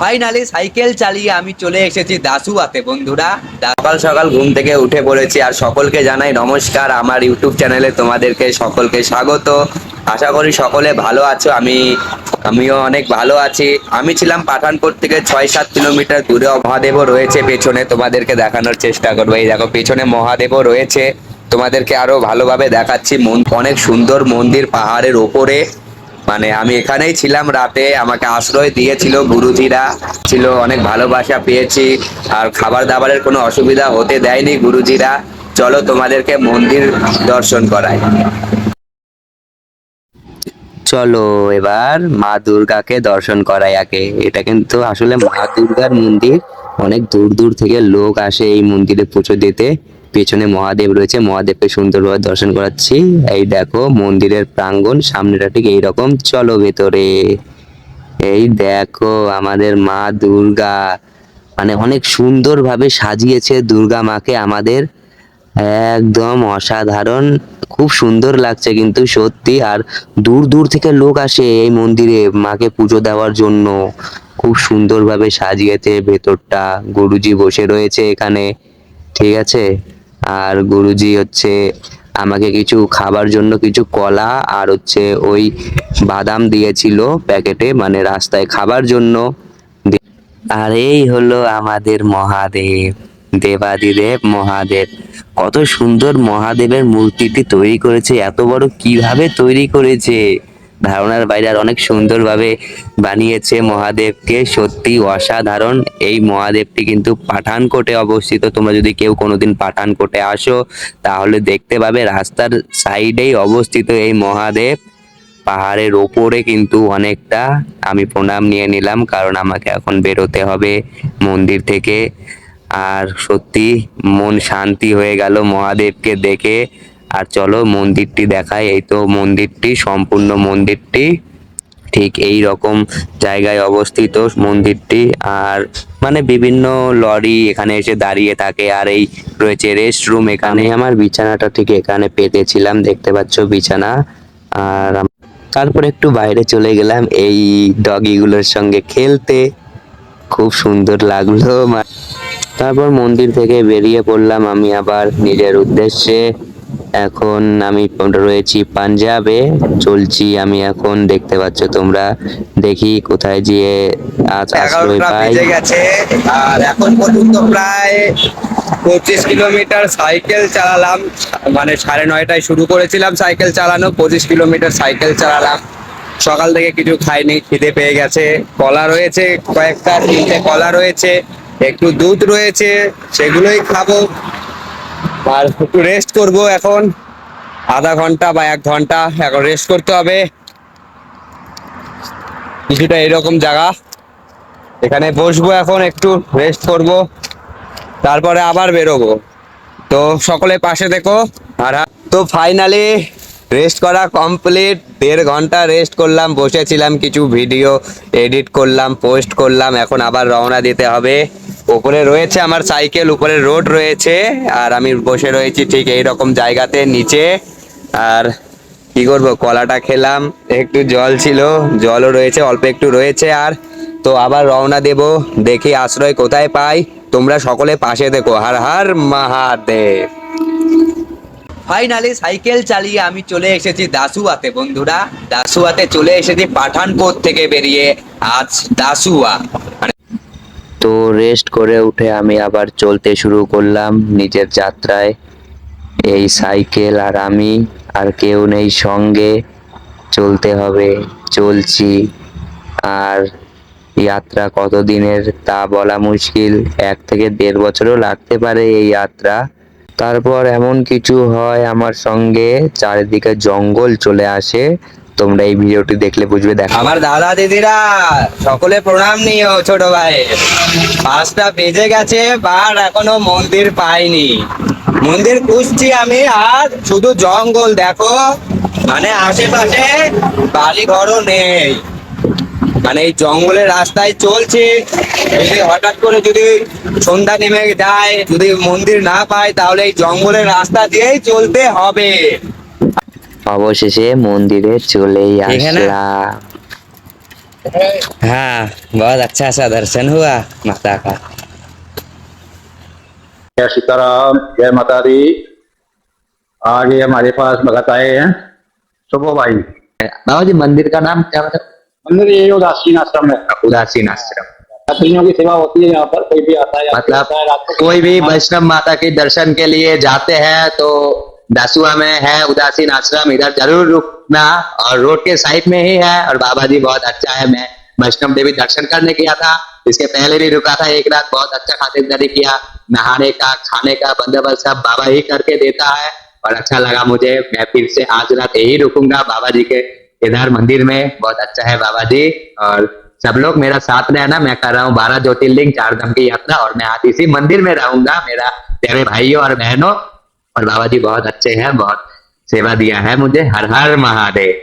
Finally cycle চালিয়ে আমি চলে এসেছি দাসুয়াতে বন্ধুরা। সকাল সকাল ঘুম থেকে উঠে পড়েছি আর সকলকে জানাই নমস্কার। আমার ইউটিউব চ্যানেলে তোমাদেরকে সকলকে স্বাগত। আশা করি সকলে ভালো আছো। আমিও অনেক ভালো আছি। আমি ছিলাম পাঠানকোট থেকে 6-7 কিলোমিটার দূরে। মহাদেবও রয়েছে পেছনে, তোমাদেরকে দেখানোর চেষ্টা করবো। এই দেখো পেছনে মহাদেবও রয়েছে, তোমাদেরকে আরো ভালোভাবে দেখাচ্ছি। অনেক সুন্দর মন্দির পাহাড়ের ওপরে। মানে আমি এখানেই ছিলাম রাতে, আমাকে আশ্রয় দিয়েছিল গুরুজিরা, ছিল অনেক ভালোবাসা পেয়েছি। আর খাবার দাবারের কোনো অসুবিধা হতে দেয়নি গুরুজিরা। চলো তোমাদেরকে মন্দির দর্শন করাই। চলো এবার মা দুর্গাকে দর্শন করাই আগে। এটা কিন্তু আসলে মা দুর্গার মন্দির। অনেক দূর দূর থেকে লোক আসে এই মন্দিরে পুজো দিতে। পেছনে মহাদেব রয়েছে, মহাদেবকে সুন্দরভাবে দর্শন করাচ্ছি। এই দেখো মন্দিরের প্রাঙ্গণ, সামনেটা ঠিক এইরকম। চলো ভেতরে। এই দেখো আমাদের মা দুর্গা, মানে অনেক সুন্দরভাবে সাজিয়েছে দুর্গা মাকে আমাদের। একদম অসাধারণ, খুব সুন্দর লাগছে কিন্তু সত্যি। আর দূর দূর থেকে লোক আসে এই মন্দিরে মাকে পুজো দেওয়ার জন্য। খুব সুন্দরভাবে সাজিয়েছে ভেতরটা। গুরুজি বসে রয়েছে এখানে, ঠিক আছে। আর গুরুজি হচ্ছে আমাকে কিছু খাবার জন্য কিছু কলা আর হচ্ছে ওই বাদাম দিয়েছিল প্যাকেটে, মানে রাস্তায় খাবার জন্য। আর এই হলো আমাদের মহাদেব, দেবাদিদেব মহাদেব। কত সুন্দর মহাদেবের মূর্তিটি তৈরি করেছে, এত বড় কিভাবে তৈরি করেছে ধারণার বাইরে। আর অনেক সুন্দরভাবে বানিয়েছে মহাদেবকে, সত্যি অসাধারণ। এই মহাদেবটি কিন্তু পাঠানকোটে অবস্থিত। তোমরা যদি কেউ কোনোদিন পাঠানকোটে আসো তাহলে দেখতে পাবে রাস্তার সাইডেই অবস্থিত এই মহাদেব, পাহাড়ের ওপরে কিন্তু অনেকটা। আমি প্রণাম নিয়ে নিলাম কারণ আমাকে এখন বেরোতে হবে মন্দির থেকে। আর সত্যি মন শান্তি হয়ে গেল মহাদেবকে দেখে। আর চলো মন্দিরটি দেখাই। এই তো মন্দিরটি, সম্পূর্ণ মন্দিরটি ঠিক এই রকম জায়গায় অবস্থিত মন্দিরটি। আর মানে বিভিন্ন লরি এখানে এসে দাঁড়িয়ে থাকে। আর এই রয়েছে রেস্ট রুম, এখানে আমার বিছানাটা ঠিক এখানে পেতেছিলাম, দেখতে পাচ্ছ বিছানা। আর তারপর একটু বাইরে চলে গেলাম এই ডগিগুলোর সঙ্গে খেলতে, খুব সুন্দর লাগলো। তারপর মন্দির থেকে বেরিয়ে পড়লাম আমি আবার নিজের উদ্দেশ্যে। এখন আমি রয়েছি পাঞ্জাবে, চলছি আমি এখন, দেখতে পাচ্ছ তোমরা। দেখি কোথায় গিয়ে আজ আশ্রয় পাই। বেজে গেছে আর এখন পর্যন্ত প্রায় 25 কিলোমিটার সাইকেল চালালাম। মানে 9:30টায় শুরু করেছিলাম সাইকেল চালানো, 25 কিলোমিটার সাইকেল চালালাম। সকাল থেকে কিছু খাইনি, খিদে পেয়ে গেছে। কলা রয়েছে কয়েকটা, 3টে কলা রয়েছে, একটু দুধ রয়েছে, সেগুলোই খাবো। আর একটু রেস্ট করব এখন, আধা ঘন্টা বা 1 ঘন্টা এখন রেস্ট করতে হবে। কিছুটা এরকম জায়গা, এখানে বসবো এখন, একটু রেস্ট করব, তারপরে আবার বেরোবো। তো সকলে পাশে দেখো। আর তো ফাইনালি রেস্ট করা কমপ্লিট। 1.5 ঘন্টা রেস্ট করলাম, বসেছিলাম, কিছু ভিডিও এডিট করলাম, পোস্ট করলাম। এখন আবার রওনা দিতে হবে। উপরে রয়েছে আমার সাইকেল, উপরে রোড রয়েছে, আর আমি বসে রয়েছি ঠিক এই রকম জায়গাতে নিচে। আর কি করবো, কলাটা খেলাম, একটু জল ছিল, জলও রয়েছে, অল্প একটু রয়েছে। আর তো আবার রওনা দেব, দেখি আশ্রয় কোথায় পাই। তোমরা সকলে পাশে দেখো। হর হর মহাদেব। ফাইনালি সাইকেল চালিয়ে আমি চলে এসেছি দাসুয়াতে বন্ধুরা। দাসুয়াতে চলে এসেছি পাঠানকোট থেকে বেরিয়ে, আজ দাসুয়া। তো রেস্ট করে উঠে আমি আবার চলতে শুরু করলাম নিজের যাত্রায়। এই সাইকেল আর আমি, আর কেউ নেই সঙ্গে, চলতে হবে, চলছি। আর যাত্রা কতদিনের তা বলা মুশকিল, 1 থেকে 1.5 বছরও লাগতে পারে এই যাত্রা। তারপর এমন কিছু হয় আমার সঙ্গে, চারিদিকে জঙ্গল চলে আসে। তোমরা এই ভিডিওটি দেখলে বুঝবে। দেখো আমার দাদা দিদিরা সকলে প্রণাম নিও ছোট ভাই। 5টা বেজে গেছে, বাট এখনো মন্দির পাইনি। মন্দির খুঁজছি আমি, আর শুধু জঙ্গল দেখো, মানে আশেপাশে বাড়ি ঘরও নেই। মানে এই জঙ্গলের রাস্তায় চলছি, যদি হঠাৎ করে যদি সন্ধ্যা নেমে যায়, যদি মন্দির না পাই, তাহলে এই জঙ্গলের রাস্তা দিয়েই চলতে হবে। অবশেষে মন্দিরে চলেই আসলাম। हाँ, बहुत अच्छा सा दर्शन हुआ माता का। जय सीताराम, जय माता दी। आगे हमारे पास भगत आए हैं, सुबह भाई। बाबा जी मंदिर का नाम क्या बता? मंदिर ये उदासीन आश्रम है। उदासीन आश्रम। यात्रियों की सेवा होती है यहाँ पर, कोई भी आता है यात्री मतलब आता है रात को। कोई भी वैष्णव माता के दर्शन के लिए जाते हैं तो दासुआ में है उदासीन आश्रम, इधर जरूर रुकना। और रोड के साइड में ही है। और बाबा जी बहुत अच्छा है। मैं वैष्णव देवी दर्शन करने गया था, इसके पहले भी रुका था एक रात। बहुत अच्छा खातिरदारी किया, नहाने का खाने का बंदोबस्त सब बाबा ही करके देता है। और अच्छा लगा मुझे। मैं फिर से आज रात यही रुकूंगा बाबा जी के इधर मंदिर में। बहुत अच्छा है बाबा जी। और सब लोग मेरा साथ रहना। मैं कर रहा हूँ 12 ज्योतिर्लिंग 4 धाम की यात्रा, और मैं आज इसी मंदिर में रहूंगा। मेरा प्यारे भाइयों और बहनों, और बाबा जी बहुत अच्छे हैं, बहुत सेवा दिया है मुझे। हर हर महादेव।